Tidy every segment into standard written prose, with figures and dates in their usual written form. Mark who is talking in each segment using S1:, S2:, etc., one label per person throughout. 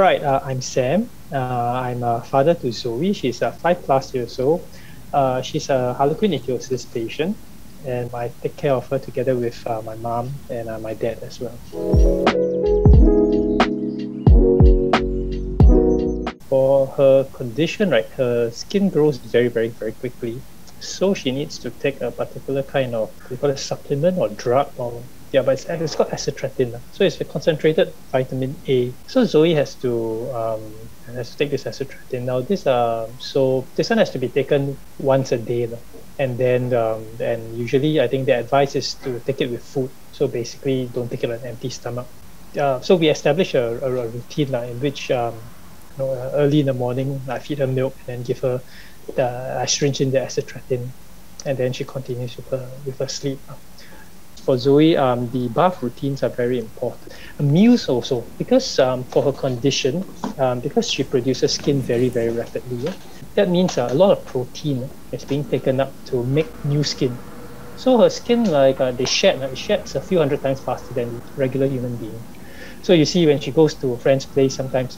S1: All right, I'm Sam. I'm a father to Zoe. She's 5+ years old. She's a Harlequin ichthyosis patient, and I take care of her together with my mom and my dad as well. For her condition, right, her skin grows very, very, very quickly. So she needs to take a particular kind of, we call it supplement or drug, or yeah, but it's called acitretin. So it's a concentrated vitamin A. So Zoe has to take this acitretin. Now so this one has to be taken once a day, and then and usually I think the advice is to take it with food. So basically, don't take it on an empty stomach. So we establish a routine in which early in the morning, I feed her milk and then give her I syringe in the acitretin, and then she continues with her sleep. For Zoe, the bath routines are very important. Meals also, because for her condition, because she produces skin very, very rapidly, that means a lot of protein is being taken up to make new skin. So her skin, it sheds a few hundred times faster than regular human being. So you see when she goes to a friend's place, sometimes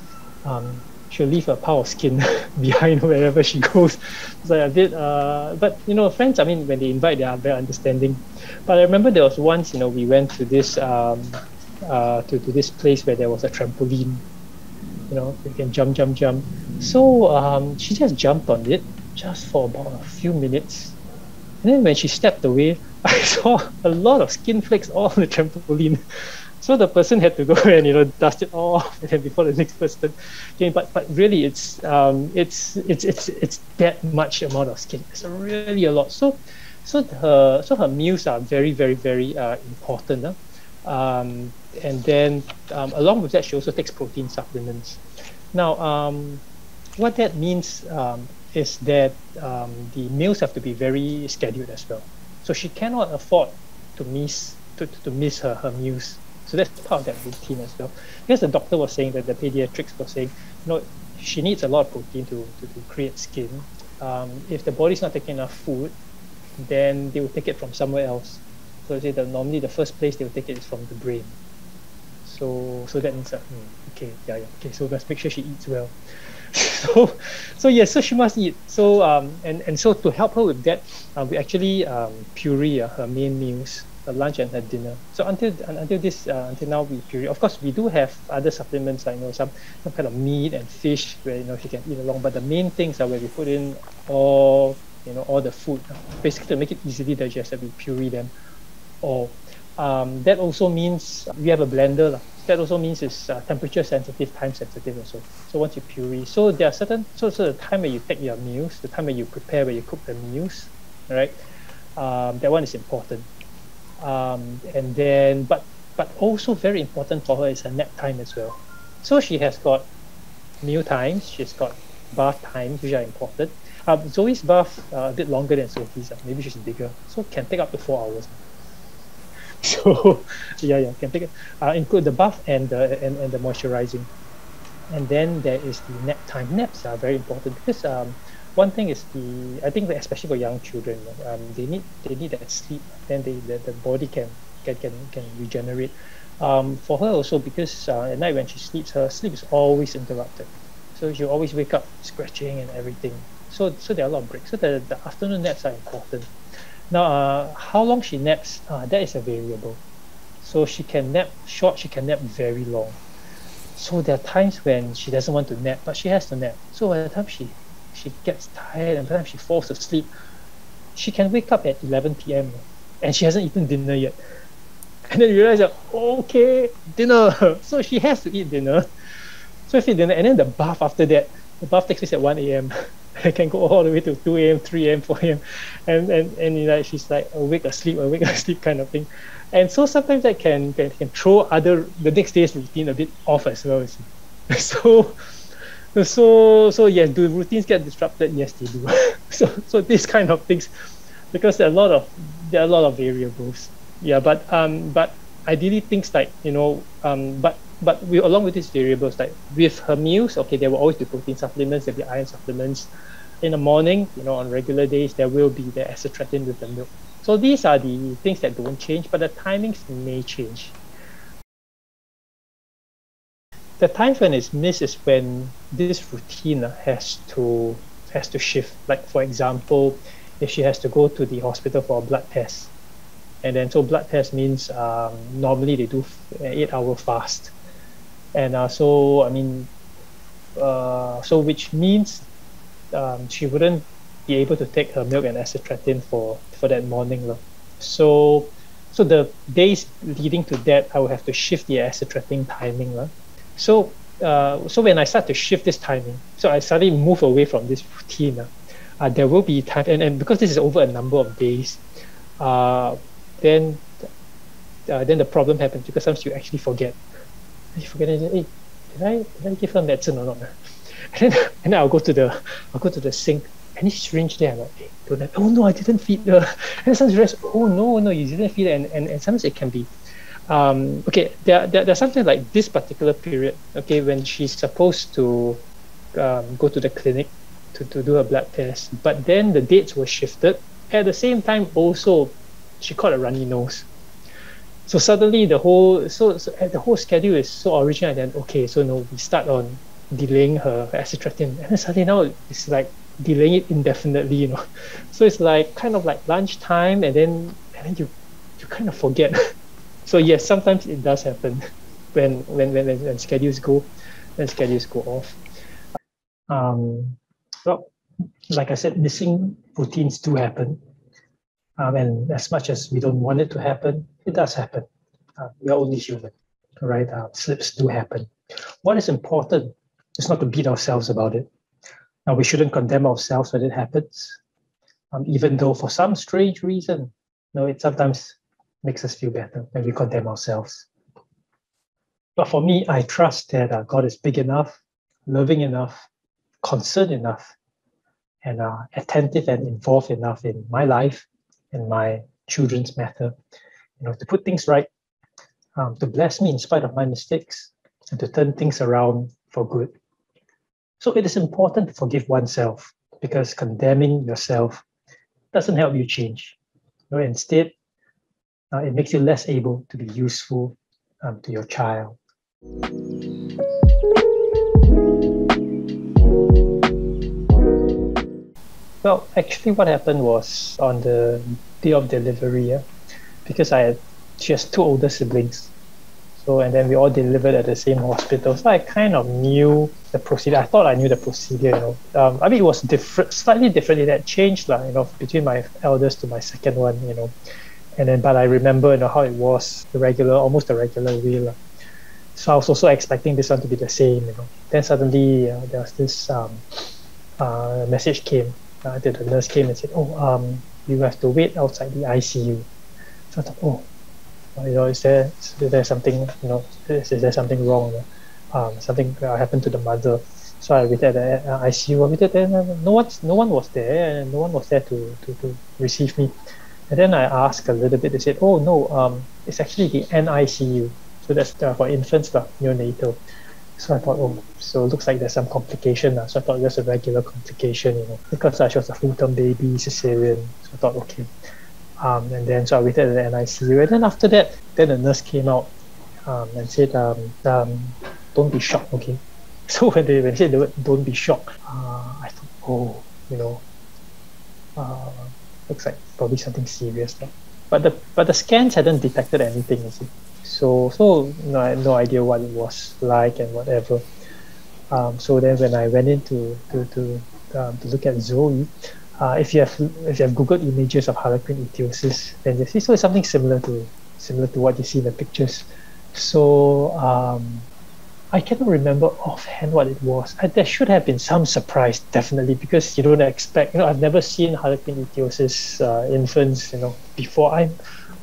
S1: she'll leave a pile of skin behind wherever she goes. It's like a bit, but friends, I mean, when they invite, they are very understanding. But I remember there was once, we went to this to this place where there was a trampoline. You can jump. So she just jumped on it just for about a few minutes. And then when she stepped away, I saw a lot of skin flakes all on the trampoline. So the person had to go and dust it off, and then before the next person came. But really, it's that much amount of skin. It's really a lot. So her meals are very, very, very important. And then along with that, she also takes protein supplements. Now, what that means is that the meals have to be very scheduled as well. So she cannot afford to miss her meals. So that's part of that routine as well. Because the doctor was saying that the pediatrics was saying, she needs a lot of protein to create skin. If the body's not taking enough food, then they will take it from somewhere else. So they say that normally the first place they will take it is from the brain. So that means okay, so let's make sure she eats well. So she must eat. So and so to help her with that, we actually puree her main meals, her lunch and her dinner. So until now we puree. Of course, we do have other supplements like some kind of meat and fish where she can eat along. But the main things are where we put in all the food, basically to make it easily digested. We puree them all. That also means we have a blender. That also means it's temperature sensitive, time sensitive also. So once you puree, so there are certain, so the time when you take your meals, the time when you prepare, when you cook the meals, right? That one is important. And then, but also very important for her is her nap time as well. So she has got meal times, she's got bath times, which are important. Zoe's bath a bit longer than Sophie's. Maybe she's bigger, so can take up to 4 hours. So can take it. Include the bath and the moisturizing, and then there is the nap time. Naps are very important because one thing is I think that especially for young children, they need that sleep. Then the body can regenerate. For her also, because at night when she sleeps, her sleep is always interrupted. So she'll always wake up scratching and everything. So there are a lot of breaks. So the afternoon naps are important. Now, how long she naps, that is a variable. So she can nap short, she can nap very long. So there are times when she doesn't want to nap, but she has to nap. So by the time she gets tired and by the time she falls asleep, she can wake up at 11 p.m. and she hasn't eaten dinner yet. And then you realize that, okay, dinner. So she has to eat dinner. So she eat dinner, and then the bath after that, the bath takes place at 1 a.m. It can go all the way to 2 a.m., 3 a.m., 4 a.m. And she's like awake, asleep kind of thing. And so sometimes that can throw the next day's routine a bit off as well. So yes, do routines get disrupted? Yes, they do. so these kind of things, because there are a lot of variables. Yeah, but ideally things like but we, along with these variables, like with her meals, okay, there will always be protein supplements, there'll be iron supplements. In the morning, on regular days, there will be the acitretin with the milk. So these are the things that don't change, but the timings may change. the times when it's missed is when this routine has to shift. Like for example, if she has to go to the hospital for a blood test, and then so blood test means normally they do 8 hour fast, and so I mean, so which means she wouldn't be able to take her milk and acetratine for that morning, lah. So so the days leading to that, I will have to shift the acetratine timing, lah. So so when I start to shift this timing, so I suddenly move away from this routine. There will be time, and because this is over a number of days, uh, then the problem happens because sometimes you actually forget. You forget and say, hey, did I give her medicine or not? And then I'll go to the sink. Any syringe there? I'm like, hey, don't have, oh no, I didn't feed her. And sometimes you realize, oh no, you didn't feed her, and sometimes it can be okay, there's something like this particular period, okay, when she's supposed to go to the clinic to do a blood test, but then the dates were shifted. At the same time, also, she caught a runny nose. So suddenly the whole the whole schedule is so original, and then okay, so no, we start on delaying her acetratine, and then suddenly now it's like delaying it indefinitely, you know. So it's like kind of like lunchtime, and then you kind of forget. So yes, sometimes it does happen when schedules go off. Well, like I said, missing routines do happen, and as much as we don't want it to happen, it does happen. We are only human, right? Slips do happen. What is important is not to beat ourselves about it. Now, we shouldn't condemn ourselves when it happens, even though for some strange reason, it sometimes makes us feel better when we condemn ourselves. But for me, I trust that God is big enough, loving enough, concerned enough, and attentive and involved enough in my life, in my children's matter, to put things right, to bless me in spite of my mistakes, and to turn things around for good. So it is important to forgive oneself, because condemning yourself doesn't help you change. Instead, it makes you less able to be useful to your child. Well, actually, what happened was on the day of delivery, because she has two older siblings. So, and then we all delivered at the same hospital. So I kind of knew the procedure. I thought I knew the procedure, I mean, it was different, slightly different. It had changed, between my eldest to my second one, And then, but I remember, how it was almost the regular way. So I was also expecting this one to be the same, Then suddenly there was this message came. The nurse came and said, you have to wait outside the ICU. So I thought, is there something, is there something wrong? Something happened to the mother. So I waited at the ICU. I waited there, and no one was there, and no one was there to receive me. And then I asked a little bit. They said, "Oh no, it's actually the NICU. So that's for infants, neonatal." So I thought, so it looks like there's some complication. So I thought just a regular complication, because she was a full-term baby, cesarean. So I thought, okay. And then so I waited at the NICU. And then after that, then the nurse came out and said, don't be shocked, okay? So when they said the word, don't be shocked, I thought, looks like probably something serious. But the scans hadn't detected anything, you see. So I had no idea what it was like and whatever. So then when I went in to look at Zoe, if you have Googled images of Harlequin ichthyosis, then you see, so it's something similar to what you see in the pictures. So I cannot remember offhand what it was. There should have been some surprise, definitely, because you don't expect. I've never seen Harlequin ichthyosis infants, before.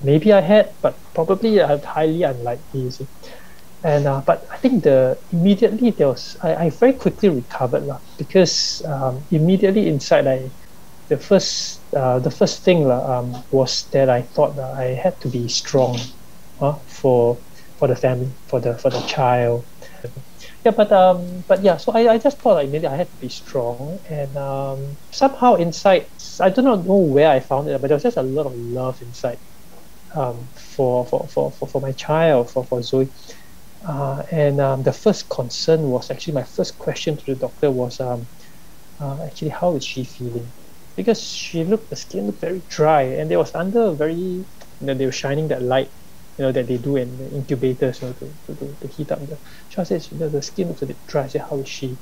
S1: Maybe I had, but probably highly unlikely. You see. And but I think immediately there was. I very quickly recovered, because immediately inside the first thing was that I thought that I had to be strong, for the family, for the child. Yeah, but yeah. So I just thought maybe I had to be strong, and somehow inside, I do not know where I found it, but there was just a lot of love inside, for my child, for Zoe. And the first concern was actually my first question to the doctor was actually how is she feeling? Because the skin looked very dry, and it was under they were shining that light, that they do in the incubators, to heat up the. So I said, the skin looks a bit dry. I said, how is she?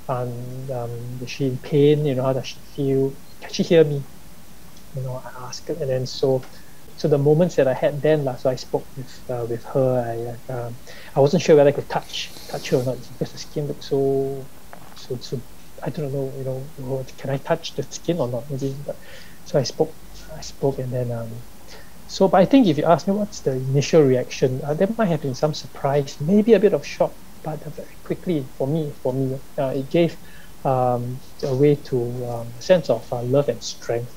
S1: Is she in pain? How does she feel? Can she hear me? I asked her, and then so the moments that I had then, so I spoke with her. I wasn't sure whether I could touch her or not because the skin looked so. I don't know, can I touch the skin or not? Maybe, but so I spoke, and then but I think if you ask me what's the initial reaction, there might have been some surprise, maybe a bit of shock, but very quickly for me, it gave a way to a sense of love and strength.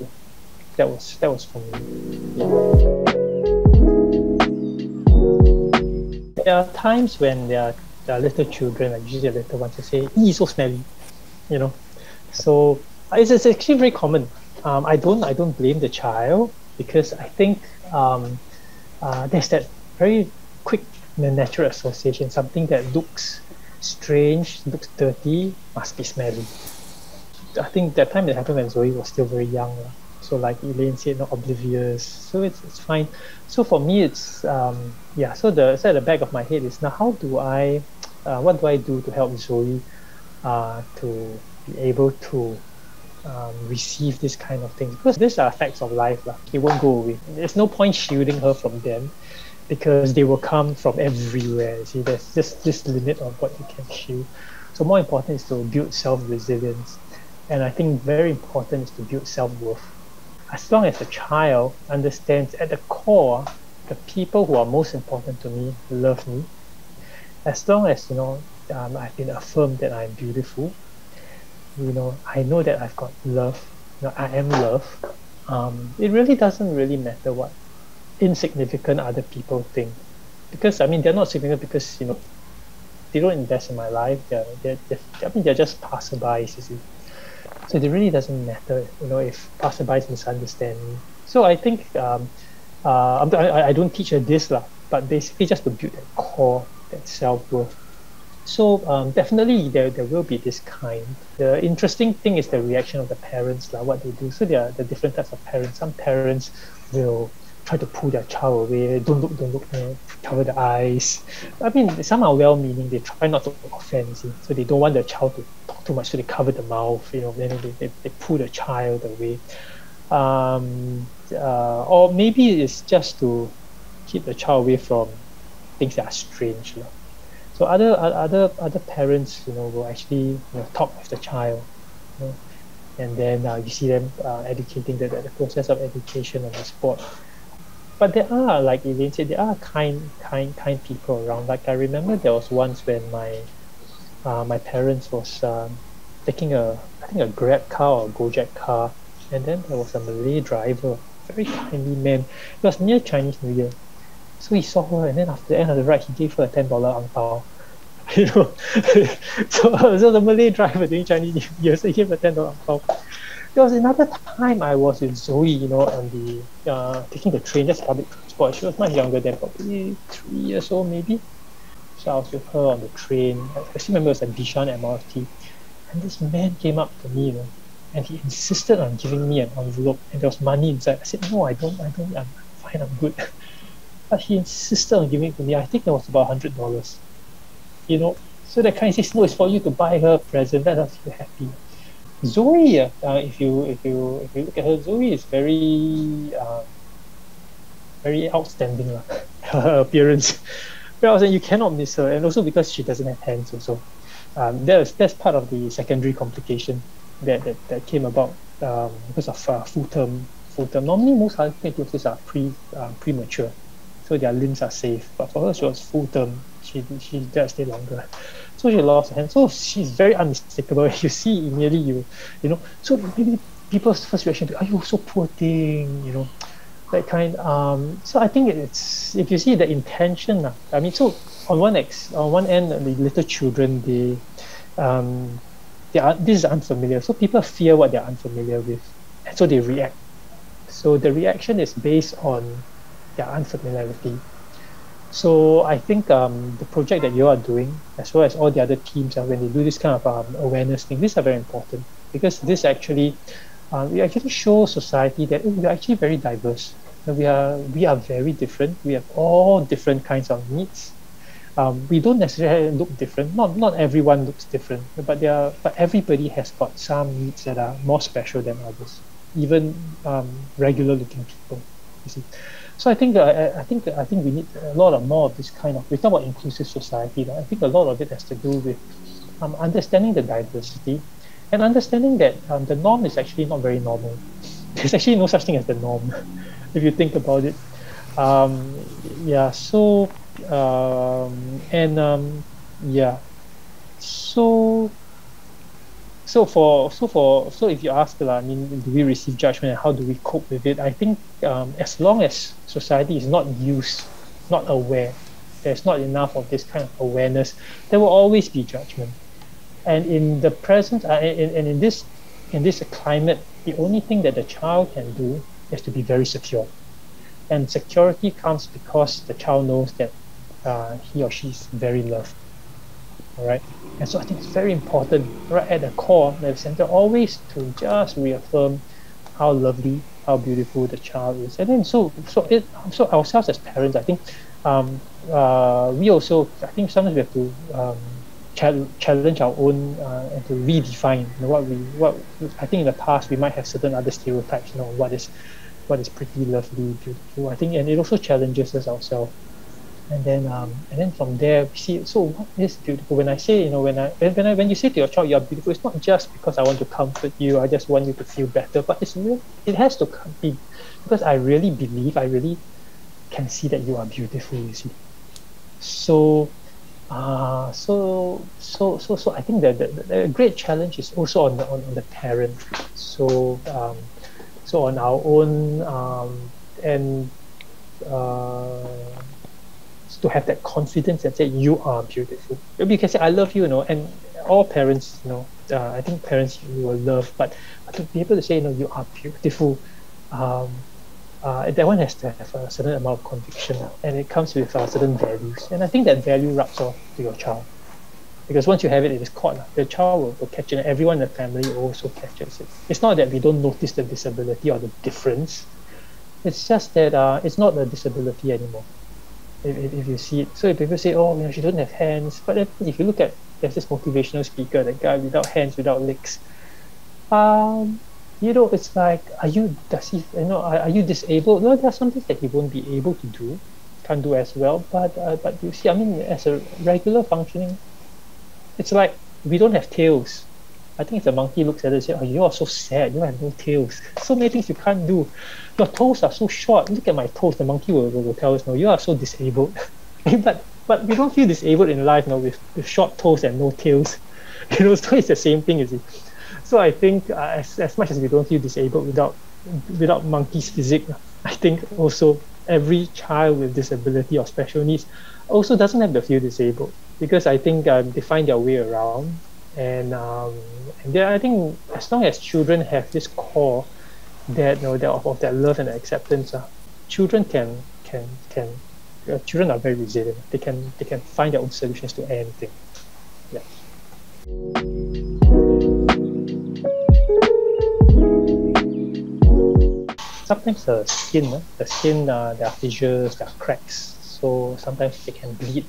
S1: That was for me. There are times when there are little children, like usually the little ones, they say, "Ee, so smelly," you know. So it's actually very common. I don't blame the child because I think there's that very quick natural association. Something that looks strange, looks dirty, must be smelly. I think that time it happened when Zoe was still very young. So like Elaine said, not oblivious. So it's fine. So for me, it's So at the back of my head is now what do I do to help Zoe to be able to receive this kind of thing, because these are facts of life. It won't go away. There's no point shielding her from them because they will come from everywhere. See, there's just this limit of what you can shield. So more important is to build self-resilience. And I think very important is to build self-worth. As long as the child understands at the core, the people who are most important to me love me. As long as, I've been affirmed that I'm beautiful, I know that I've got love, I am love. It really doesn't really matter what insignificant other people think, because they're not significant because they don't invest in my life. They're just passerbys, you see. So it really doesn't matter, if passerbys misunderstand me. So I think I don't teach her this but basically just to build that core, that self-worth. So definitely there will be this kind. The interesting thing is the reaction of the parents, what they do. So there are the different types of parents. Some parents will try to pull their child away. Don't look, cover the eyes. Some are well-meaning. They try not to offend, so they don't want their child to talk too much, so they cover the mouth. Then they pull the child away. Or maybe it's just to keep the child away from things that are strange. So other parents, will actually talk with the child, and then you see them educating the process of education on the spot. But there are, like Elaine said, there are kind people around. Like I remember there was once when my parents was taking I think a Grab car or a Gojek car, and then there was a Malay driver, very kindly man. It was near Chinese New Year. So he saw her, and then after the end of the ride, he gave her a $10 ang pao. So the Malay driver during Chinese New Year, so he gave her a $10 ang pao. There was another time I was with Zoe, on the taking the train, just public transport. She was much younger than, probably 3 years old maybe. So I was with her on the train. I still remember it was at Bishan MRT, and this man came up to me, and he insisted on giving me an envelope, and there was money inside. I said, no, I don't, I'm fine, I'm good. But he insisted on giving it to me. I think it was about $100. So that kind of says, no, it's for you to buy her a present. That makes you happy. Zoe, if you look at her, Zoe is very outstanding. Her appearance. Well, you cannot miss her, and also because she doesn't have hands. Also, that's part of the secondary complication that came about because of full term. Normally, most other cases are premature, so their limbs are safe. But for her, she was full term. She does stay longer, so she lost her hand. So she's very unmistakable. You see immediately, So maybe people's first reaction to, "Are you so poor thing?" That kind. So I think it's, if you see the intention. So on one end, the little children, this is unfamiliar. So people fear what they're unfamiliar with, and so they react. So the reaction is based on their unfamiliarity. So I think the project that you are doing, as well as all the other teams, when they do this kind of awareness thing, these are very important because this actually we actually show society that we are actually very diverse. We are very different. We have all different kinds of needs. We don't necessarily look different. Not everyone looks different, but everybody has got some needs that are more special than others. Even regular looking people, you see. So I think we need a lot of more of this kind of. We talk about inclusive society. I think a lot of it has to do with understanding the diversity and understanding that the norm is actually not very normal. There's actually no such thing as the norm, if you think about it. Um, yeah. And yeah. So so if you ask, I mean, do we receive judgment and how do we cope with it? I think as long as society is not used, not aware, there's not enough of this kind of awareness, there will always be judgment. And in the present, in this climate, the only thing that the child can do is to be very secure. And security comes because the child knows that he or she is very loved. All right. And so I think it's very important, right at the core, at the center, always to just reaffirm how lovely, how beautiful the child is. And then so ourselves as parents, I think we also, I think sometimes we have to challenge our own and to redefine, what I think in the past we might have certain other stereotypes, what is pretty, lovely, beautiful. I think, and it also challenges us ourselves. And then from there we see, so what is beautiful. When I say, when you say to your child you're beautiful, it's not just because I want to comfort you, I just want you to feel better, but it's real. It has to be because I really believe, I really can see that you are beautiful, you see. So so I think that the great challenge is also on the parent. So so on our own, and uh, to have that confidence and say you are beautiful. Maybe you can say I love you, and all parents, I think parents you will love, but to be able to say, you are beautiful, um, that one has to have a certain amount of conviction, and it comes with certain values. And I think that value rubs off to your child because once you have it, it is caught. The child will catch it, and everyone in the family also catches it. It's not that we don't notice the disability or the difference. It's just that it's not a disability anymore. If you see it. So if people say, oh, she doesn't have hands, but then if you look at, there's this motivational speaker, that guy without hands, without legs. Um, it's like, are you disabled? No, there are some things that he won't be able to do, can't do as well. But you see, I mean, as a regular functioning, it's like we don't have tails. I think if the monkey looks at it and says, oh, you are so sad, you have no tails. So many things you can't do. Your toes are so short. Look at my toes. The monkey will tell us, no, you are so disabled. but we don't feel disabled in life, with short toes and no tails. So it's the same thing, you see. So I think as much as we don't feel disabled without monkey's physique, I think also every child with disability or special needs also doesn't have to feel disabled because I think they find their way around. And then I think as long as children have this core that of that love and acceptance, children can children are very resilient. They can find their own solutions to anything. Yeah. Sometimes the skin, there are fissures, there are cracks, so sometimes they can bleed.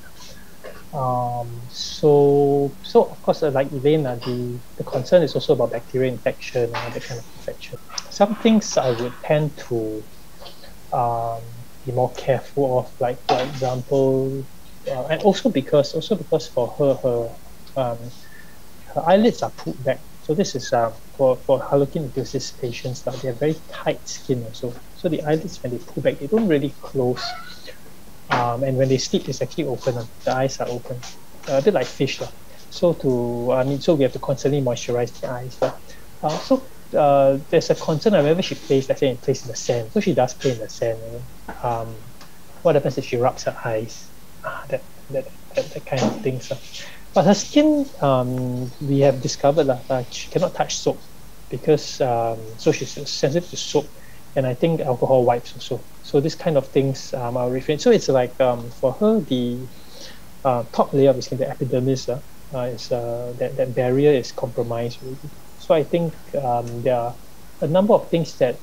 S1: So of course, like Elaine, the concern is also about bacterial infection and that kind of infection. Some things I would tend to be more careful of, like for example, and also because for um, her eyelids are pulled back. So this is for harlequin-ichthyosis patients, they have very tight skin also. So the eyelids, when they pull back, they don't really close. And when they sleep, it's actually open. The eyes are open, a bit like fish. So we have to constantly moisturize the eyes. There's a concern whenever she plays, let's say, plays in the sand. So she does play in the sand. What happens if she rubs her eyes? That kind of thing. But her skin, we have discovered that she cannot touch soap because so she's sensitive to soap. and I think alcohol wipes also. So this kind of things I'll refrain. So it's like for her the top layer of the skin, the epidermis, that barrier is compromised really. So I think there are a number of things that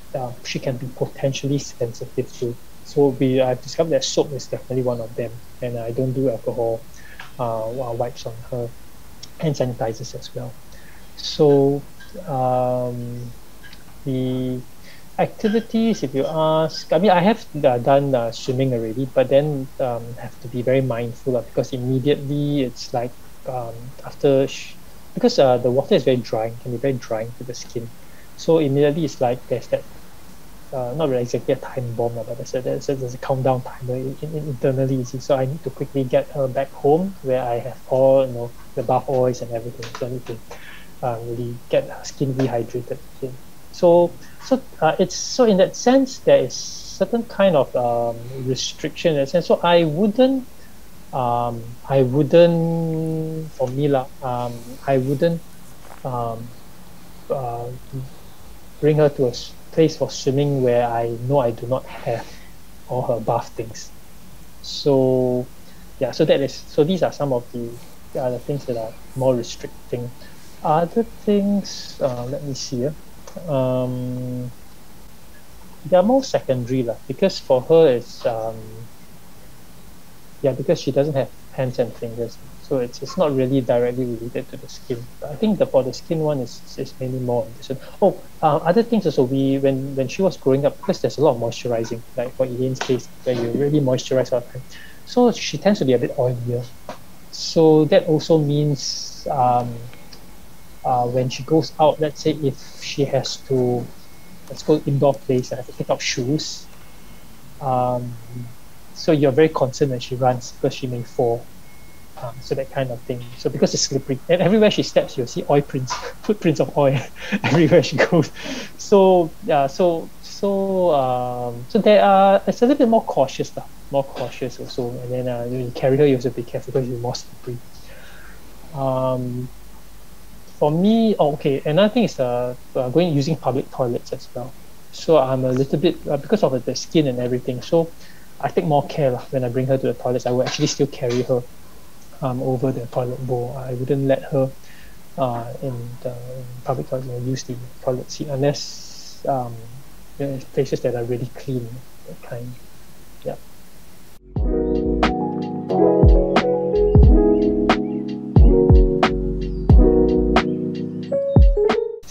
S1: she can be potentially sensitive to. So I've discovered that soap is definitely one of them, and I don't do alcohol wipes on her, hand sanitizers as well. So the activities, if you ask, I mean, I have done swimming already, but then have to be very mindful because immediately it's like after because the water is very drying, can be very drying to the skin. So immediately it's like there's that not really exactly a time bomb, but there's a countdown timer internally. So I need to quickly get her back home where I have all the bath oils and everything. So I need to really get her skin rehydrated again. So in that sense there is certain kind of restriction in that sense. So I wouldn't for me I wouldn't bring her to a place for swimming where I know I do not have all her bath things. So yeah, so these are some of the things that are more restricting. Other things, let me see. They are more secondary because for her it's because she doesn't have hands and fingers, so it's not really directly related to the skin. But I think for the skin one is mainly more different. Other things also, when she was growing up, because there's a lot of moisturizing, like for Elaine's case where you really moisturize all the time, so she tends to be a bit oilier. So that also means when she goes out, let's say if she has to, let's go indoor place and have to pick up shoes, so you're very concerned when she runs because she may fall, so that kind of thing. So because it's slippery and everywhere she steps you'll see oil prints, footprints of oil everywhere she goes. So yeah, so there are, it's a little bit more cautious also, and then when you carry her you have to be careful because you're more slippery. For me, another thing is using public toilets as well. So I'm a little bit because of the skin and everything, so I take more care when I bring her to the toilets. I will actually still carry her over the toilet bowl. I wouldn't let her in public toilet use the toilet seat unless places that are really clean, that kind. Yeah.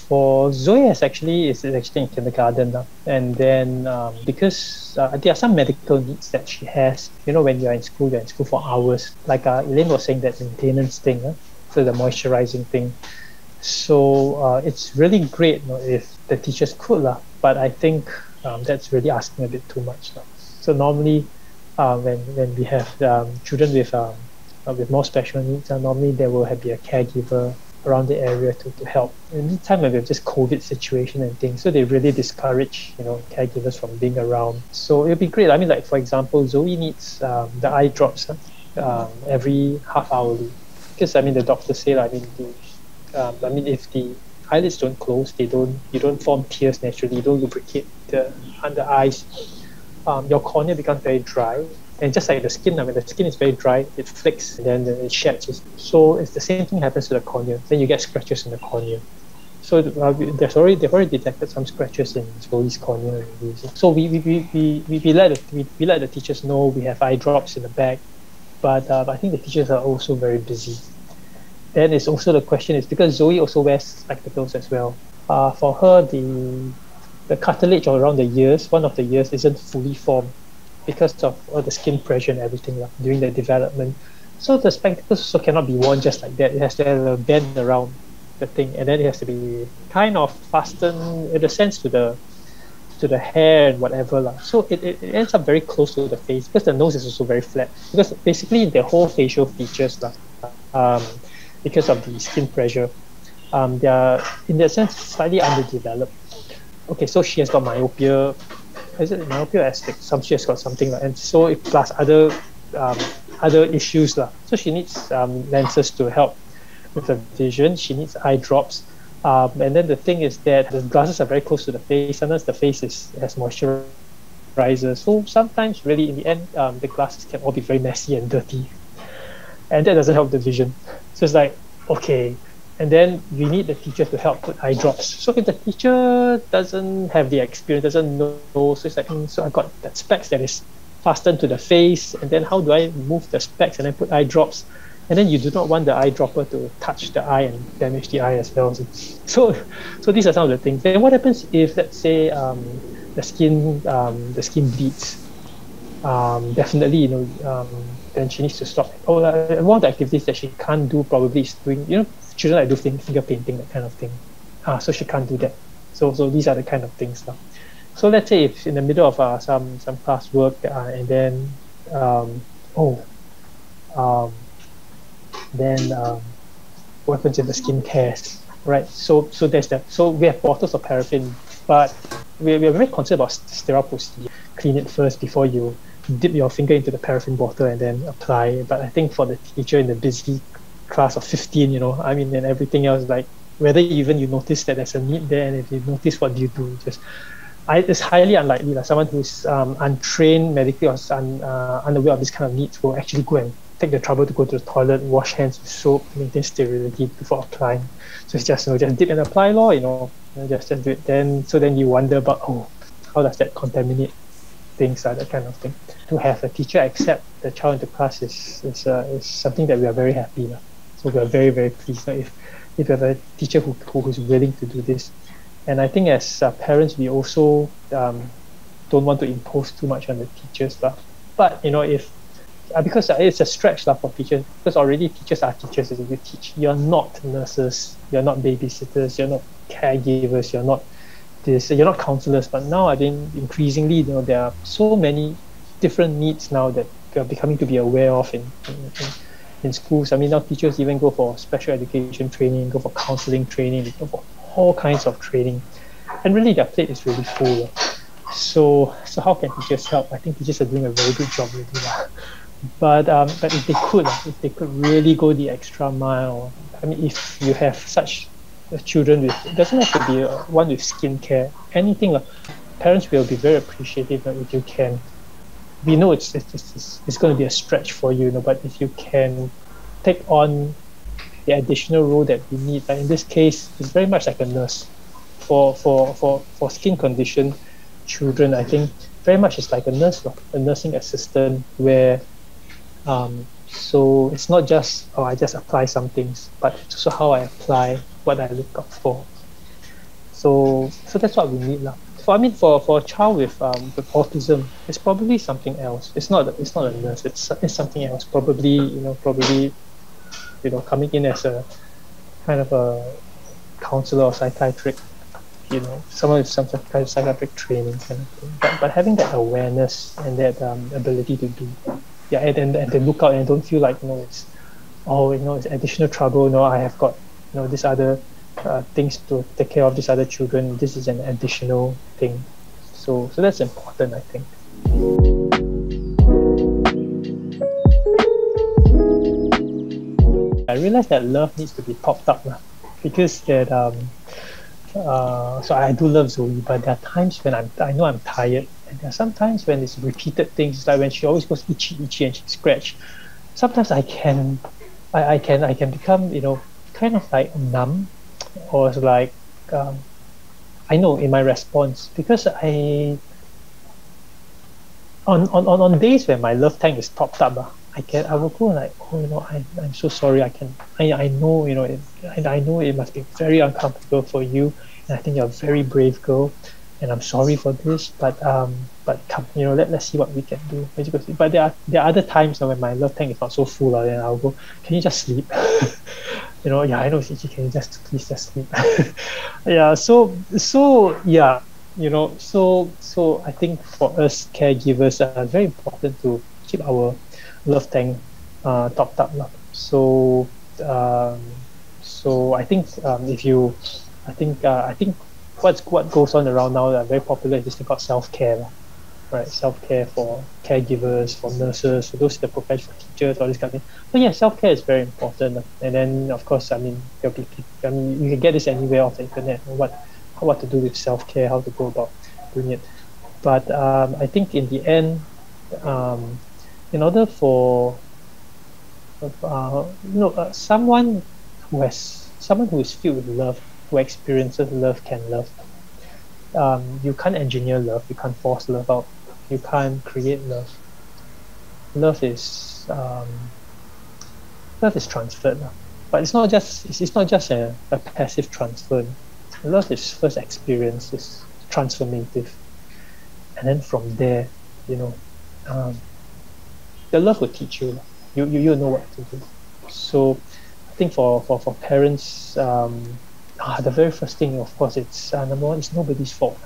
S1: For Zoe, is actually in kindergarten, and then because there are some medical needs that she has. When you're in school for hours. Like Elaine was saying, that maintenance thing, so the moisturizing thing. So it's really great, if the teachers could, but I think that's really asking a bit too much. So normally, when we have children with more special needs, normally there will be a caregiver around the area to help. In the time when we have just COVID situation and things, so they really discourage caregivers from being around. So it'll be great. I mean, like for example, Zoe needs the eye drops every half hourly, because the doctors say if the eyelids don't close, you don't form tears naturally, you don't lubricate the under eyes, your cornea becomes very dry. And just like the skin, when the skin is very dry, it flicks and then it sheds. So it's the same thing happens to the cornea. Then you get scratches in the cornea. So they've already detected some scratches in Zoe's cornea. So we let the teachers know we have eye drops in the bag, but I think the teachers are also very busy. Then it's also the question is because Zoe also wears spectacles as well. For her, the cartilage around the ears, one of the ears, isn't fully formed because of all the skin pressure and everything during the development. So the spectacles also cannot be worn just like that. It has to have a bend around the thing, and then it has to be kind of fastened in a sense to the hair and whatever. So it ends up very close to the face because the nose is also very flat. Because basically the whole facial features, because of the skin pressure, they are in that sense slightly underdeveloped. Okay, so she has got myopia. Is it myopia or astigmatism? She has got something, and so plus other issues. So she needs lenses to help with the vision. She needs eye drops. And then the thing is that the glasses are very close to the face. Sometimes the face has moisturizer. So sometimes, really, in the end, the glasses can all be very messy and dirty, and that doesn't help the vision. So it's like, okay, and then you need the teacher to help put eye drops. So if the teacher doesn't have the experience, doesn't know, so it's like, so I got that specs that is fastened to the face, and then how do I move the specs and then put eye drops? And then you do not want the eyedropper to touch the eye and damage the eye as well. So these are some of the things. Then what happens if, let's say, the skin bleeds? Definitely, then she needs to stop. One of the activities that she can't do probably is doing, children like do finger painting, that kind of thing. So she can't do that. So these are the kind of things now. So let's say if in the middle of some class work, and then what happens if the skin tears, right? So there's that. So we have bottles of paraffin, but we're very concerned about sterile procedure. Clean it first before you dip your finger into the paraffin bottle and then apply. But I think for the teacher in the busy class of 15, and everything else, like whether even you notice that there's a need there, and if you notice, what do you do? It's highly unlikely that someone who's untrained medically or unaware of this kind of needs will actually go and take the trouble to go to the toilet, wash hands with soap, maintain sterility before applying. So it's just just dip and apply, just do it. Then you wonder about, how does that contaminate things, that kind of thing. To have a teacher accept the child into class is something that we are very happy with. So we are very, very pleased if you have a teacher who's willing to do this. And I think as parents, we also don't want to impose too much on the teachers. But if because it's a stretch for teachers, because already teachers are teachers. If you teach, you're not nurses, you're not babysitters, you're not caregivers, you're not counselors. But now I think increasingly, there are so many different needs now that we are becoming to be aware of in schools. Now teachers even go for special education training, go for counseling training, they go for all kinds of training, and really their plate is really full. So how can teachers help? I think teachers are doing a very good job already. But if they could really go the extra mile, if you have such children with, it doesn't have to be one with skincare, anything, parents will be very appreciative if you can. We know it's going to be a stretch for you, but if you can take on the additional role that we need, in this case, it's very much like a nurse. For skin condition children, I think very much it's like a nurse, a nursing assistant, where so it's not just I just apply some things, but it's also how I apply, what I look out for. So that's what we need. For a child with autism, it's probably something else. It's not a nurse. It's something else. Probably coming in as a kind of a counselor or psychiatric, someone with some kind of psychiatric training kind of thing. But having that awareness and that ability to do, and to look out and don't feel like it's additional trouble. I have got this other things to take care of, these other children. This is an additional thing. So that's important, I think. I realized that love needs to be topped up, because that so I do love Zoe, but there are times when I know I'm tired, and there are sometimes when it's repeated things, like when she always goes itchy and she scratch. Sometimes I can become kind of like numb, or it's like I know in my response, because on days when my love tank is topped up, I will go like, I'm so sorry. I know I know it must be very uncomfortable for you, and I think you're a very brave girl, and I'm sorry for this, but come, let's see what we can do. But there are other times when my love tank is not so full, then I'll go, can you just sleep? I know, Gigi, can you please just sleep? So I think for us caregivers, very important to keep our love tank topped up. So I think I think what goes on around now, very popular, is this thing called self-care. right? Self-care for caregivers, for nurses, for those that provide for teachers, all this kind of thing. But yeah, self-care is very important. And then of course, I mean, there'll be, I mean, you can get this anywhere off the internet. What to do with self-care, how to go about doing it. But I think in the end, um, in order for someone who is filled with love, who experiences love, can love. You can't engineer love. You can't force love out. You can't create love. Love is love is transferred, but it's not just a passive transfer. Love is first experience, is transformative, and then from there, you know, um, the love will teach you. You know what to do. So I think for parents, the very first thing, of course, it's number one, it's nobody's fault.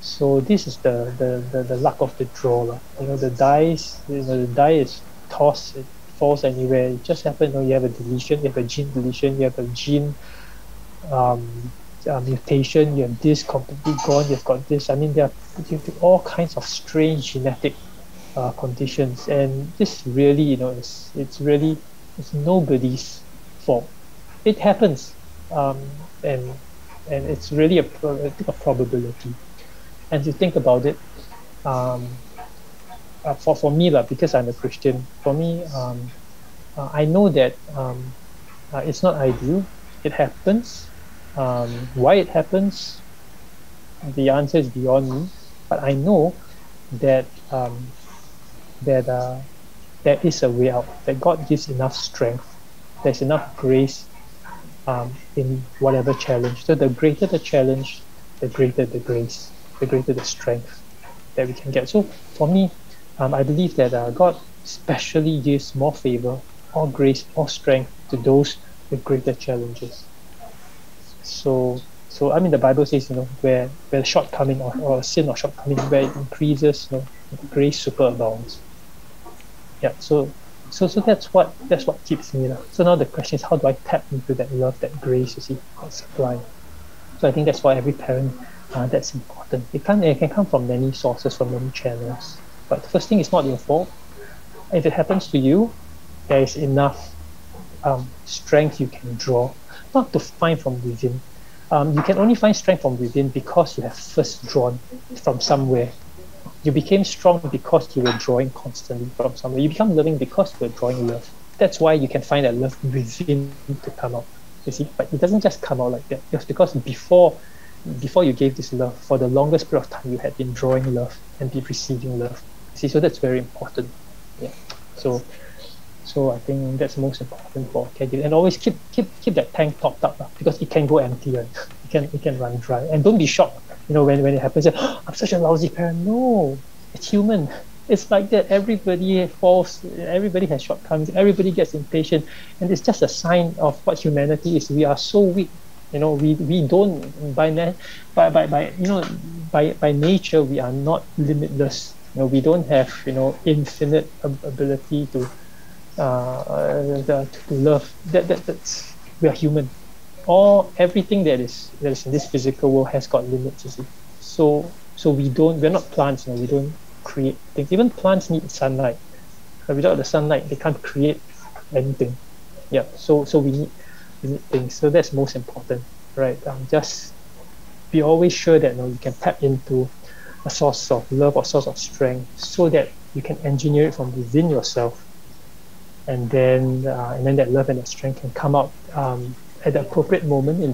S1: So this is the luck of the draw, lah. The dice, the die is tossed, it falls anywhere. It just happens. You have a deletion, you have a gene deletion, you have a gene mutation, you have this completely gone, you've got this. I mean, there are all kinds of strange genetic conditions, and this really, it's nobody's fault. It happens, um, and it's really a probability. And to think about it, um, for me, because I'm a Christian, for me, I know that it's not ideal. It happens. Why it happens, the answer is beyond me. But I know that that there is a way out. That God gives enough strength. There's enough grace in whatever challenge. So the greater the challenge, the greater the grace, the greater the strength that we can get. So for me, I believe that God specially gives more favor, more grace, more strength to those with greater challenges. So I mean, the Bible says, where shortcoming or sin or shortcoming, where it increases, grace superabounds. Yeah. So that's what keeps me. So now the question is, how do I tap into that love, that grace, God supply? So I think that's why every parent, that's important. It can come from many sources, from many channels. But the first thing is not your fault. If it happens to you, there is enough strength you can draw, not to find from within. You can only find strength from within because you have first drawn from somewhere. You became strong because you were drawing constantly from somewhere. You become loving because you were drawing love. That's why you can find that love within to come out. You see, but it doesn't just come out like that. It's because before you gave this love, for the longest period of time, you had been drawing love and be receiving love. See, so that's very important. Yeah. So I think that's most important for caregiving, and always keep that tank topped up, because it can go empty, right? It can run dry, and don't be shocked, when it happens. Oh, I'm such a lousy parent. No, it's human. It's like that. Everybody falls. Everybody has shortcomings. Everybody gets impatient, and it's just a sign of what humanity is. We are so weak. We don't by nature we are not limitless. We don't have infinite ability to love. That's we are human. Everything that is in this physical world has got limits. You see, so we're not plants. We don't create things. Even plants need sunlight. But without the sunlight, they can't create anything. Yeah. So we need things. So that's most important, right? Just be always sure that you can tap into a source of love or source of strength, so that you can engineer it from within yourself, and then that love and that strength can come out at the appropriate moment, in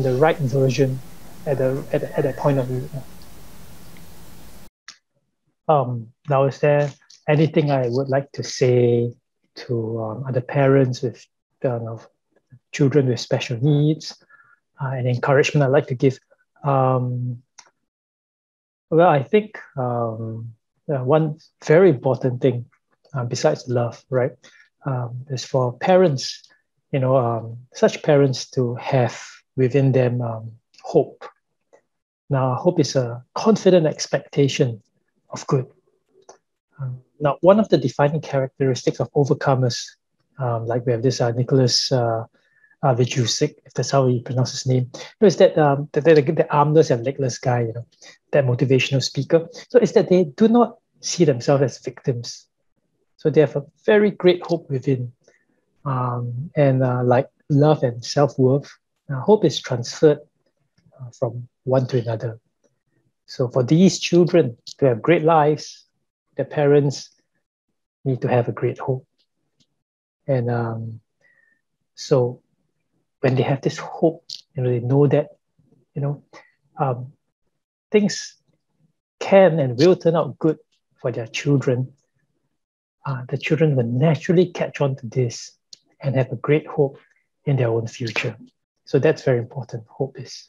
S1: the right version, at that point of view. Now, is there anything I would like to say to other parents with children with special needs, and encouragement I'd like to give? Well, I think one very important thing, besides love, right, is for parents, such parents to have within them hope. Now, hope is a confident expectation of good. Now, one of the defining characteristics of overcomers, like we have this Nicholas Vijusik, if that's how you pronounce his name. It's that the armless and legless guy, that motivational speaker. So it's that they do not see themselves as victims. So they have a very great hope within. And like love and self-worth, hope is transferred from one to another. So for these children to have great lives, their parents need to have a great hope. And so when they have this hope, they know that, things can and will turn out good for their children. The children will naturally catch on to this and have a great hope in their own future. So that's very important, hope is.